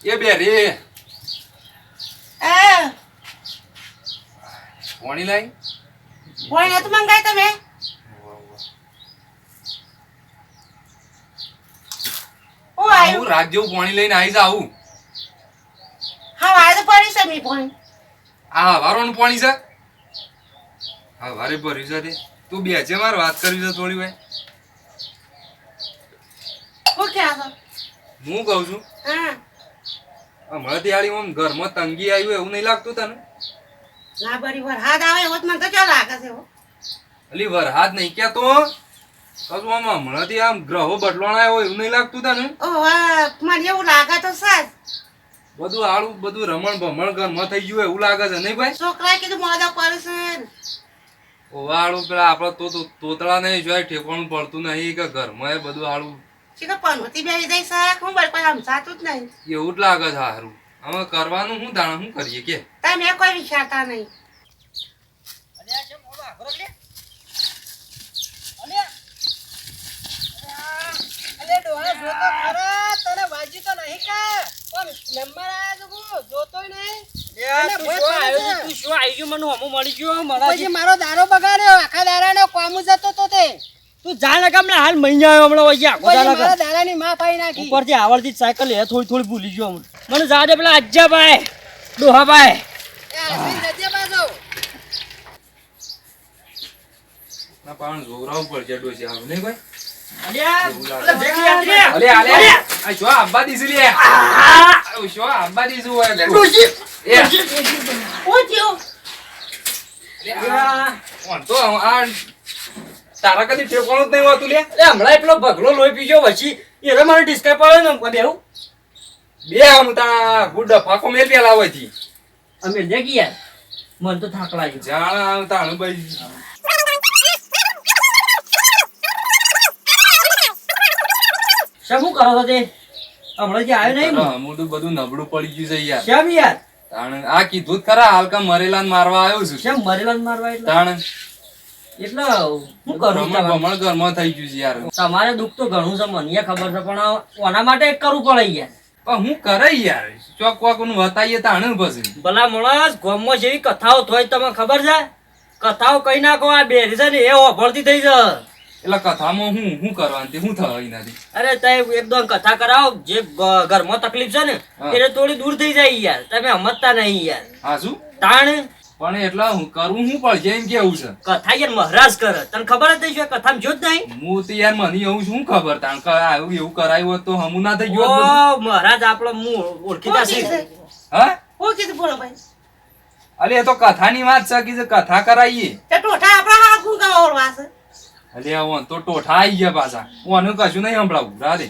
એ બે રે પાણી લાઈ પાણી નતું મંગાય તમે ઓ આયુ હું રાત જેવું પાણી લઈને આવી જાઉં હા વાય તો પડી છે મી પાણી આ વારોનું પાણી છે હા વારે ભર્યું છે તે તું બે છે માર વાત કરવી છે થોડી ભાઈ ઓ ક્યાં છો હું કહું છું હા હમણાં દિવાળી આમ ઘરમાં તંગી આવ્યું એવું નહીં લાગતું તને ના બરી વરહાદ આવે એવો જ મને તો ક્યાં લાગે છે હો અલી વરહાદ નહીં ક્યાં તો કશું આમ હમણાંથી આમ ગ્રહો બદલવાના હોય એવું નહીં લાગતું તને ઓ વાહ મને એવું લાગે તો સાચ બધું આળું બધું રમણ ભમણ ઘરમાં થઈ ગયું એવું લાગે છે નહીં ભાઈ છોકરાએ કીધું મોડા પડશે ઓવાળું પેલા આપડે તોતળા નહીં જોય ઠેકાણું પડતું નહીં કે ઘરમાં બધું આળું ચીકો પનોતી બેહી જાય શાક હું બળ કોઈ સમજાતું જ નહીં એવું જ લાગે છે હારું હવે કરવાનું શું દાણા શું કરીએ કે તમે કોઈ વિચારતા નહીં મારો દારો બગાડ્યો આખા દાડા કામ જતો તો તે તું જાણ કે હમણાં હાલ મહિના આવ્યો હમણાં વૈયા મારા દાડાની માં પાઈ નાખી ઉપરથી આવડતી સાયકલ એ થોડી થોડી ભૂલી ગયો હમણાં મને જા દે પેલા અજ્જાભાઈ ડોહાભાઈ ના પણ જોરાવું પડશે ડોસી આવું નહીં ભાઈ તારા કદી ઠેકાણું જ નહીં હોતું લે હમણાં પેલો ભગલો લોહી પીજો પછી એને મને ડિસ્કાઈ પડે ને બેહું બે આમ તા ગુડ ફાકો મેલ પેલા હોયથી અમે દેખી યાર મને તો થાક લાગ્યો જાણ આમ તાણું ભાઈ શું કરો છો તે હમણાં જે આવ્યો નહીં મોટું બધું નબળું પડી ગયું છે યાર કેમ યાર તાણ આ કીધું જ ખરા હાલ કા મરેલા મારવા આવ્યો છું કેમ મરેલા મારવા એટલે તાણ એટલે શું કરું ભમણ ઘરમાં થઈ ગયું છે યાર તમારે દુઃખ તો ઘણું છે મને ખબર છે પણ ઓના માટે એક કરવું પડે યાર પણ હું કરે યાર ચોક કોક નું વતાઈએ તાણ પછી ભલા માણસ ગામમાં જેવી કથાઓ થોય તમને ખબર છે કથાઓ કઈ નાખો આ બેરી છે ને એ ઓફળતી થઈ જાય એટલે કથામાં હું કરવાનું તે શું થવા નથી અરે તય એકદમ કથા કરાવો જે ઘરમાં તકલીફ છે ને એને થોડી દૂર થઈ જાય યાર તમે સમજતા નહીં યાર હા શું તાણ પણ એટલે હું કરવું હું પડશે એમ કેવું છે કથા યાર મહારાજ કરે તને ખબર જ નહીં કથા જો જ નહીં હું તો યાર મને એવું શું ખબર તાણ આવું એવું કરાયું હોત તો હમું ના થઈ ગયું ઓ મહારાજ આપણો હું ઓળખીતા છે હા હું કીધું બોલો ભાઈ અલે એ તો કથાની વાત છે કે કથા કરાઈએ તે ટોઠા આપણા હાથ હું ગાવા ઓળવા છે અલે ઓન તો ટોઠા આવી ગયા પાછા ઓનું કશું નહીં સંભળાવું રાધે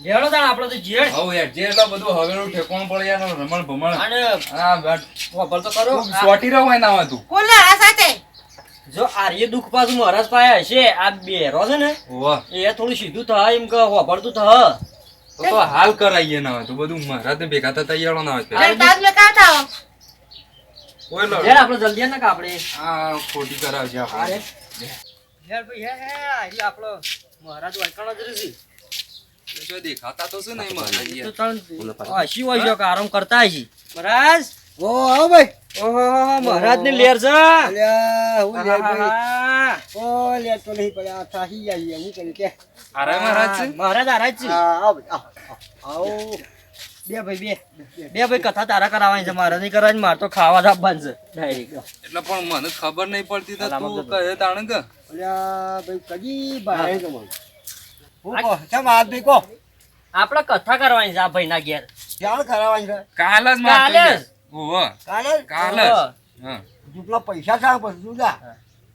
લેડો તાણ આપણો તો જેડ હવે યાર જે એટલા બધું હવેનું ઠેકોણ પડે યાર રમણ ભમણ અને હા બટ ખબર તો કરો સોટી રહો ના હતું કોલે આ સાથે જો આર્ય દુઃખ પાછું મહારાજ પાસે હશે આ બેરો છે ને વાહ એ થોડું સીધું થાય એમ કે વાપરતું થાય તો હાલ કરાઈએ ના હોય તો બધું મારા ભેગા થતા યાળો ના હોય એટલે તાજ મે કાઢ આવો કોઈ લો યાર આપણે જલ્દી ના કે આપણે આ ખોટી કરાવશે આપણે યાર ભાઈ હે આપણો મહારાજ વાયકણો જ રહેશે જો દેખાતા તો શું નહીં મહારાજ તો યાર તણ હસી હોય છે કે આરામ કરતા હશી મહારાજ ઓ આવો ભાઈ ઓહો મહારાજ ની લેર છે અલ્યા હું લે ભાઈ આહા. ઓ લે તો નહીં પડ્યા થાહી જાય હું કરી કે આરે મહારાજ છે મહારાજ આરાજ છે આવો આવો બે ભાઈ બે ભાઈ કથા તારા કરાવવાની છે મારે નહીં કરવાની મારે તો ખાવા આપવાનું છે ડાયરેક્ટ એટલે પણ મને ખબર નહીં પડતી તો તું કહે તાણ કે અલ્યા ભાઈ કદી બહાર ગયો હું કહો ચમ આદમી કહો આપણે કથા કરવાની છે આ ભાઈ ના ઘેર ક્યાં કરાવવાની છે કાલ જ કાલે જ. ઓહો કાલે કાલ જ હા જેટલા પૈસા ચાલ પછી જુદા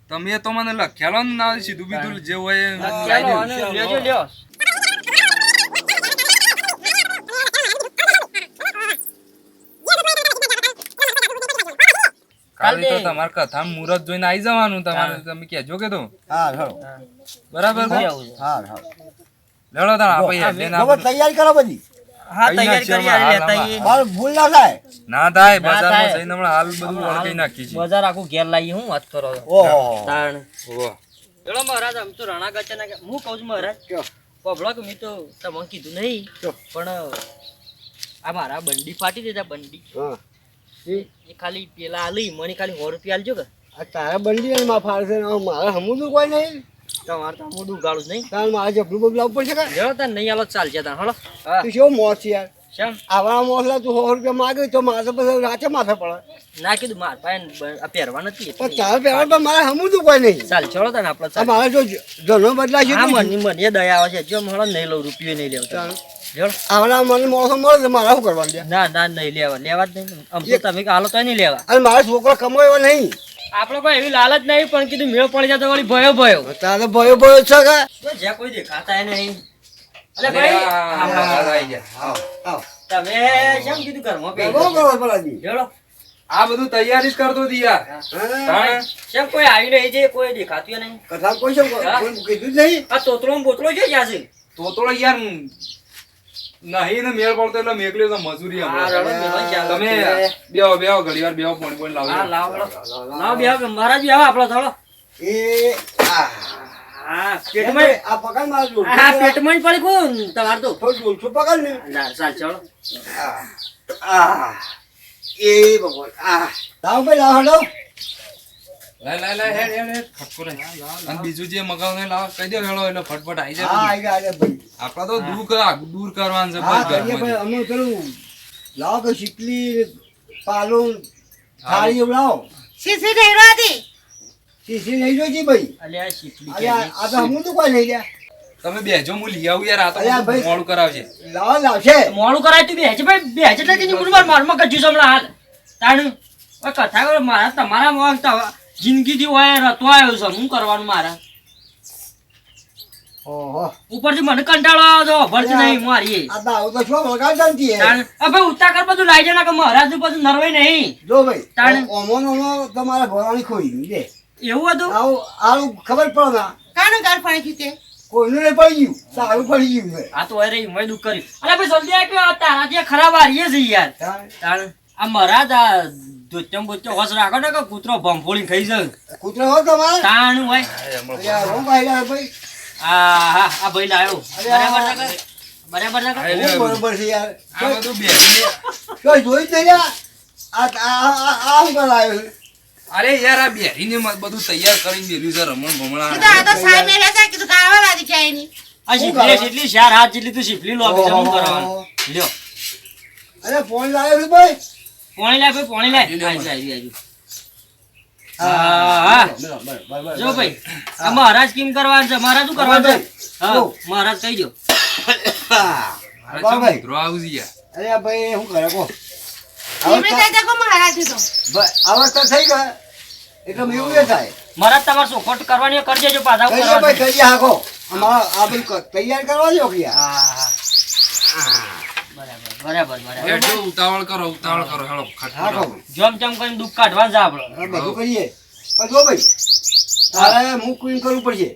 તમે તો મને લખ્યાલો ને ના સીધું બીધું જે હોય એ ચાલો અને લેજો લ્યો કાલે તો તમારે કથા મુહૂર્ત જોઈને આવી જવાનું તમારે તમે કહેજો કે તો હા હાલો બરાબર છે હા હા લેડો તાણ આપણે યાર લેના ખબર તૈયારી કરો બધી હા તૈયારી કરી આ લેતા આવીએ. મારું ભૂલ ના થાય ના થાય ના બજારમાં થાય. જઈને હમણાં હાલ બધું ઓળખી નાખી છે બજાર આખું ઘેર લાવીએ હું વાત કરો છો? ઓહો તાણ ઓહો ચલો મહારાજ આમ તો રણા ગચ્ચા ના હું કહું છું મહારાજ કયો? પબળો કે મેં તો તમને કીધું નહીં કયો? પણ આ મારા બંડી ફાટી દેતા બંડી હા એ ખાલી પેલા આલી મને ખાલી 100 રૂપિયા આલજો કે આ તારા બંડી અને માં ફાળશે ને મારે સમજવું કોઈ નહીં. તમારે તો મોઢું ગાળું નહીં તાર મારે જબરું બબલું લાવવું પડશે કે જો તાર નહીં આલો ચાલશે તાર હળો હા તું કેવો મોસ છે યાર. શેમ આવા મોસલા તું 100 રૂપિયા માગે તો મારે તો પછી રાતે માથે પડે. ના કીધું માર પાસે આ પહેરવા નથી પણ તારે પહેરવા પણ મારે સમજવું કોઈ નહીં. ચાલ ચલો તને આપણે આ ચાલ મારે જો જનો બદલાશે હા તો મને મને દયા આવે છે જો મળો નહીં લઉં રૂપિયો નહીં લેવો ચાલ. જો આવડા મને મોસો મળે તો મારે શું કરવાનું છે? ના ના નહીં લેવા લેવા જ નહીં આમ તો તમે હાલો તો નહીં લેવા અને મારો છોકરો કમાયો નહીં. આપણે કોઈ એવી લાલચ નહીં પણ કીધું મેળ પડી જાય તો વળી ભયો ભયો તારે ભયો ભયો છે કે જ્યાં કોઈ દેખાતા નહીં અલે અરે ભાઈ આ મહારાજ આઈ ગયા. આવ આવ તમે કેમ કીધું ઘરમાં શું બેહી કરો પલાજી? જોડો આ બધું તૈયારી જ કરતો હતી યાર. તાણે કેમ કોઈ આવી નહીં છે કોઈ દેખાતું નહીં કથા કોઈ છે કોઈ કીધું જ નહીં. આ તોતરો ને બોતરો છે ક્યાં છે તોતળો યાર નહીં ને મેળ પડતો એટલે મેકલ્યો તો મજૂરી હા, હમણાં. રડો મેલો ચાલો. તમે બેહો બેહો ઘડી વાર બેહો પાણી પાણી હા લાવજો. લાવ લાવ બે મહારાજ બી આવો આપણો થોડો એ આ હા પેટમાં આ પકડ માર જો. હા પેટમાં જ પડી કોણ તમાર તો થોડું ડોલછું પકડ ને. ના ચાલ ચલો આ એ ભગવાન આ લાવ ભાઈ લાવ હડો. લાય લાય લાય હેડ હેડ હેડ ફટકો લે. અને બીજું જે મગાવ ને લાવ કહી દો હેડો એટલે ફટફટ આઈ હા જાય. આઈ ગયા ભાઈ. આપડા તો દૂર કરવાનું છે હા બસ કરીએ ભાઈ ઘરમાંથી. અમે પેલું લાવો કે શીતલી પાલું થાળી એવું લાવો. સીસી ઢેરો હતી શીશી લઈ જોજી ભાઈ. અલ્યા શીપલી અરે આ તો હું તો કોઈ લઈ ગયા. તમે બેજો હું લઈ આવું યાર. આ તો અલ્યા ભાઈ. મોડું કરાવશે. લાવો લાવશે. મોડું કરાય તું બેહે છે ભાઈ બેહે છે એટલે કે ગુરુવાર મારમાં કજ્જુ છે હમણાં હાલ તાણ ઓય કથા કરો મારા તમારા મોં તો જિંદગીથી હોય રતો આવ્યો છે હું કરવાનું મારા ઓહો ઉપરથી મને કંટાળો આવે છે ભરતી નહીં મારી આ તો આવું તો શું વગાડતા નથી એ. તાણ આ ભાઈ ઉતાકર બધું લાઈ જાય કે મહારાજ નું બધું નરવાય નહીં જો ભાઈ તાણે. ઓમો ઓમો તમારા ભરવાની ખોઈ દે એવું હતું આવું આવું ખબર પડે ના કાનું ઘર પડી ગયું તે કોઈનું નહીં પડી ગયું સારું પડી ગયું છે. આ તો અરે મેં દુઃખ કર્યું અરે ભાઈ જલ્દી આ કે તારા જે ખરાબ હારીએ છે યાર તાણે. તાણ આ મહારાજ આ દોત્યમ બોત્યો હોશ રાખો ને કે કૂતરો ભંફોળી ખાઈ જાય કૂતરો હો તમારે તાણ હોય યાર હું ભાઈ યાર ભાઈ આ ભાઈ લાયો અરે બરાબર ના કર બરાબર ના કર હું બરોબર છે યાર આ બધું બેસી કોઈ જોઈ જ નહીં યાર. આ હું કરાયો છે? અરે યાર આ બેરીને બધું તૈયાર કરીને મેલ્યું છે રમણ ભમણા. કીધું આ તો સાહેબ મેળ્યા છે કીધું કાઢવા લાદી ક્યાંય નહીં આ શીપલી જેટલી ચાર હાથ જેટલી તું શીપલી લો બીજા શું કરવાનું લ્યો અરે ફોન લાવ્યો છે ભાઈ. પોણી લાય ભાઈ પોણી લાય લ્યો, આઈ જાય, આઈ જાય. હા બરાબર. જો ભાઈ આ મહારાજ કેમ કરવાનું છે મહારાજ શું કરવાનું છે હા જો. મહારાજ કહી દો અરે બરાબર. ચમ ઉતરો આવું છે યાર. અરે ભાઈ શું કરે કો ધીમે થઈ જાય કો મહારાજ તો અવસ્થા થઈ ગયા એટલે એવું એ થાય. મહારાજ તમારે સોખોટ કરવાની હોય, કરી દેજો પાછા હું કહીએ ભાઈ કરવાનું છે. કહીએ હાકો અમારા આ બધું તૈયાર કરવા દો કે યાર. હા બરાબર બરાબર હેડ જો ઉતાવળ કરો હેડો ખટકો હાકો લાવો. જેમ તેમ કરીને દુઃખ કાઢવાનું છે આપણે આ બધું કરીએ પણ જો ભાઈ તારે હું ક્વીન કરવું પડશે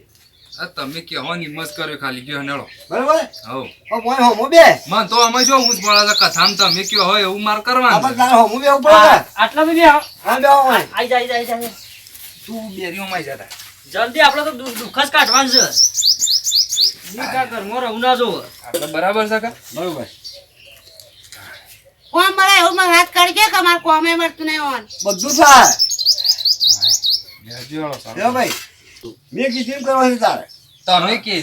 આ તમે કેવો નિમસ કર્યો ખાલી ગયો હેડો. બરાબર. હઉ પણ મોય હોમો બે મન તો અમે જો હું જ પડે છે કથામાં તમે કયો હોય એવું માર કરવાનું આપણે છે. તારે હોમો બે ઉપર આટલા બી આવો હા બે આવો અહીં. આઈ જાય આઈ જાય તું બેરીઓમાં જતા. જલ્દી આપણે તો દુઃખ જ કાઢવાનું છે દીકા ઘરમાં રહું ના જોવે આપણે બરાબર છે કા? બરોબર. કોમ મળે એવું મહારાજ કરજે કે અમારે કોમે મળતું નહીં ઓન બધું થાય. બેસજો હેડો, સારું. જો ભાઈ મેં કીધું કરવાની તારે તમે કે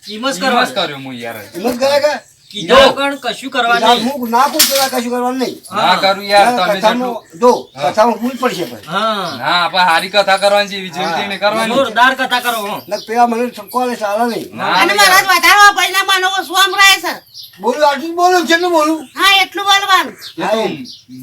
કિંમત નિમસ કરવાની કર્યો હું યાર. હિંમત કરે કે કીધા વગર કશું કરવાનું નહીં હું ના પૂછતો કશું કરવાનું નહીં. ના કરું યાર તમે જેટલું. જો હા. કથામાં ભૂલ પડશે ભાઈ. હા ના આપણે હારી કથા કરવાની છે એવી જેવી તેને કરવાની. જોરદાર કથા કરો હો. ને પેલા મને ઠપકો સારા નહીં. ના અને યાર. મહારાજ વધારવા પડી મને ઓછું સંભળાય છે બોલું આટલું જ બોલું કેટલું બોલું. હા એટલું બોલવાનું એ તો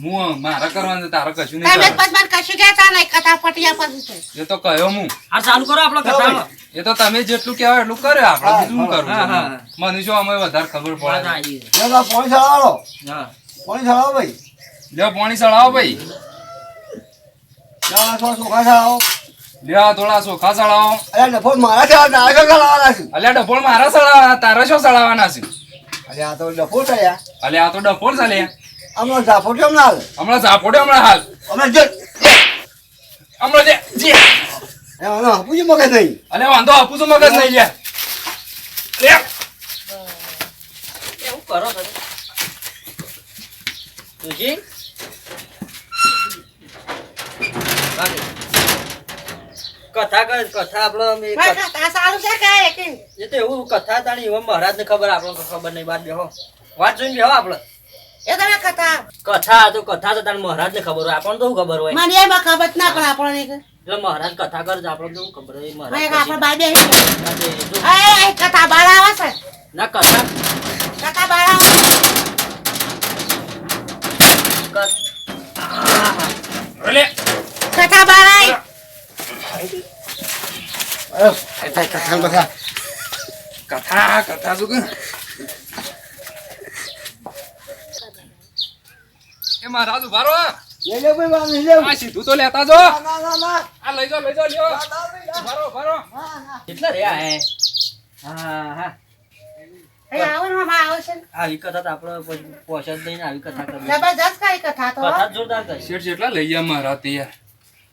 હું મારા કરવાનું છે તારે કશું તમે નહીં પછી મને કશું કહેતા નહીં કથા પટ્યા પછી છે કરવાનું. એ તો કહ્યો હું. આ ચાલુ કરો આપણો કથા એ તો તમે જેટલું કહેવાય એટલું કરે આપણે હા, બીજું શું કરવું હા, છે? હા. મને શું અમે વધારે ખબર વાત પડે આવી છે. જો તો પોણી સળાવો હા પોણી સળાવો ભાઈ. લ્યો પાણી સળાવો ભાઈ. ચાલો થોડા ચોખા સળાવો. લ્યો થોડા ચોખા સળાવો. અરે ડફો મારા સળાવો તારા શું સળાવવાના છે? અલ્યા ડફોળ મારા સળાવવાના તારે શું સળાવવાના છે? અરે આ તો ડફો થયા. અલ્યા આ તો ડફોળ ચાલે આમાં ઝાફો કેમ ના હાલે? હમણાં ઝાપોડે હમણાં હાલ હમણાં જે હમણાં જે આનો હપુજી મગજ નહીં. અલ્યા વાંધો આપું છું મગજ નહીં લ્યા. લ્યા. એવું કરો તમે તુજી કથા કર કથા આપણે અમે મારે કથા સારું છે કાંઈ કે? એ તો એવું કથા તાણી એવા મહારાજ ને ખબર આપણને તો ખબર નહીં. બાદ બેહો વાત જોઈને બેહો આપણે. એ તમે કથા કથા તો તાણ મહારાજ ને ખબર હોય, આપણને તો શું ખબર હોય. મને એમાં ખબર જ ના પડે આપણને કે. એટલે મહારાજ કથા કરે તો આપણને તો શું ખબર હોય હવે મહારાજ આપણે બાર બેસી પછી- એ કથા બાર આવે છે ના કથા કથા બાર આવે છે. અલે કથા બાર આવી બધા કથા કથા શું કે એ મહારાજ ઉભા રહો. લઈ લો ભાઈ વાહ, લઈ લો. આ સીધું તો લેતા જો. ના ના ના આ લઈ જાઓ લ્યો. ઉભા રહો, ઉભા રહો. કેટલા રહ્યા હે? હા હા અહીં આવો ને મામા આવે છે ને. આવી કથા તો આપણે પોષદ દઈને આવી કથા કરી જબરજસ્ત કઈ કથા તો કથા જોરદાર કરી શેઠ જેટલા લઈ ગયા મહારાજ તે યાર.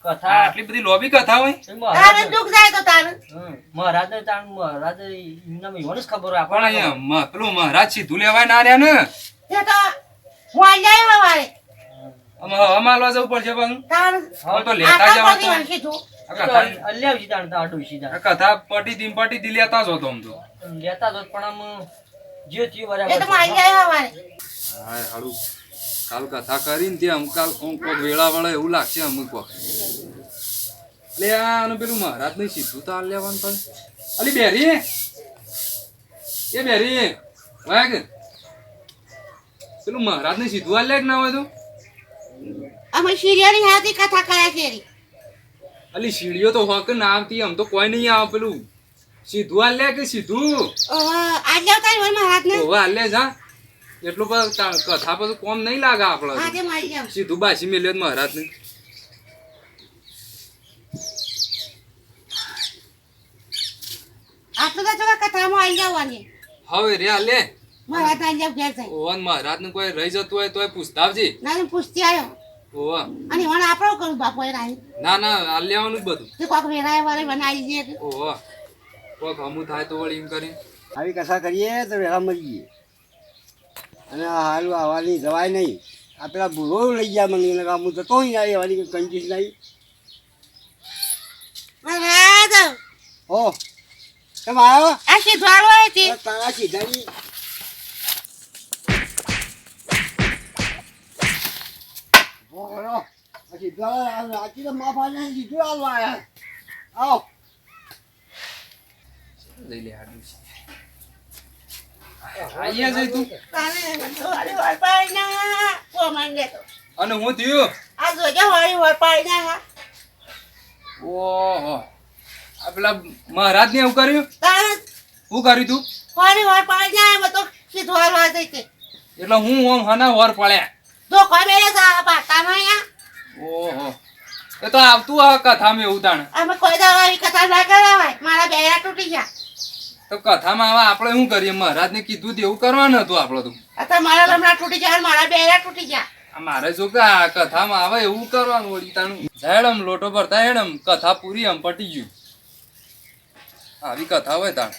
કથા આટલી બધી લોબી કથા હોય. એ તારે દુઃખ જાય તો તારે મહારાજ ને તાણ મહારાજ એમના એવાનું જ ખબર હોય પણ આપણને અહીંયા પેલું મહારાજ સીધું લેવાય ના રહ્યા ને. તે તો હું આવી જાય હવારે અમાલવા જવું પડશે પણ તારે હવે તો લેતા આટલા જવા બધી વંશી છું આ કથા અલ્યા તાણ તાણ ડોશી તાણ આ કથા પટી દી લેતા જો તો આમ તો. લેતા તો પણ આમ જે થયું એ તો હું આવી બરાબર જાય હવારે હાય હારું કાલ કથા કરીને તે અમુક કાલ કોક વેળા વળે એવું લાગશે અમુક વખત. એટલે આનું પેલું મહારાજ ને સીધું તો હાલ લેવાનું પણ અલી બેરી એ બેરી વાગ પેલું મહારાજ ને સીધું હાલ લે કે ના હોય તો અમે સિરિયલની હાથી કથા કર્યા છે રી. અલી સીડીઓ તો હોક ના આવતી આમ તો કોઈ નહીં આવે પેલું સીધું હાલ લે કે સીધું આજ આવતા હોય મહારાજ ને હવે હાલ લે જા એટલું પણ કથા પછી કોમ નહીં લાગે આપડે આજે મારી જાવ સીધું બાસી મેલ્યો મહારાજ ને આટલું તો જોવા કથામાં આવી જવાની હવે રે હાલ લે મહારાજ ના જાવ ઘેર જાય ઓવન મહારાજ ને કોઈ રહી જતું હોય તોય પૂછતા આવજે. ના પૂછતી આવ્યો ઓવા અને મને આપણો કરું બાપો એ રાહી ના ના હાલ લેવાનું જ બધું. તે કોક વેરાય વારે બનાવી દે કે ઓવા કોક હમું થાય તો વળી એમ કરી આવી કથા કરીએ તો વહેલા મરી જઈએ અને આ હારું આવવાની જવાય નહીં. આ પેલા ભૂલો લઈ ગયા મને એને કામ તો તોય આવી આવવાની કંજૂસ નહીં. મહારાજ હો તમે આવ્યો આ સીધવાળો હોય છે તારા સીધાની આવો લઈ લે આડું છે. આયા જઈ તું તારે વાળી વાર પાડી ના કો માંગે તો અને હું થયું આ જોજે વાળી વાર પાડી ના ઓહો આ પેલા મહારાજ ને એવું કર્યું તારે શું કર્યું તું વાળી વાર પાડી ના એમાં તો સીધવાળો હોય છે એટલે હું ઓમ હના વર પડ્યા તો કોઈ બેરે સારા પાતા નહીં આ ઓહો એ તો આવતું આ કથામાં એવું તાણ અમે કોઈ દાવા આવી કથા ના કરાવાય મારા બેરા તૂટી ગયા તો કથામાં આવા આપણે શું કરીએ મહારાજ ને કીધું તેવું કરવાનું હતું આપણે તો અત્યારે મારા લમણા તૂટી ગયા અને મારા બેરા તૂટી ગયા આ મારે જો કે આ કથામાં આવે એવું કરવાનું વળી તાણું હેડમ લોટો ભરતા હેડમ કથા પૂરી આમ પટી ગયું આવી કથા હોય તાણ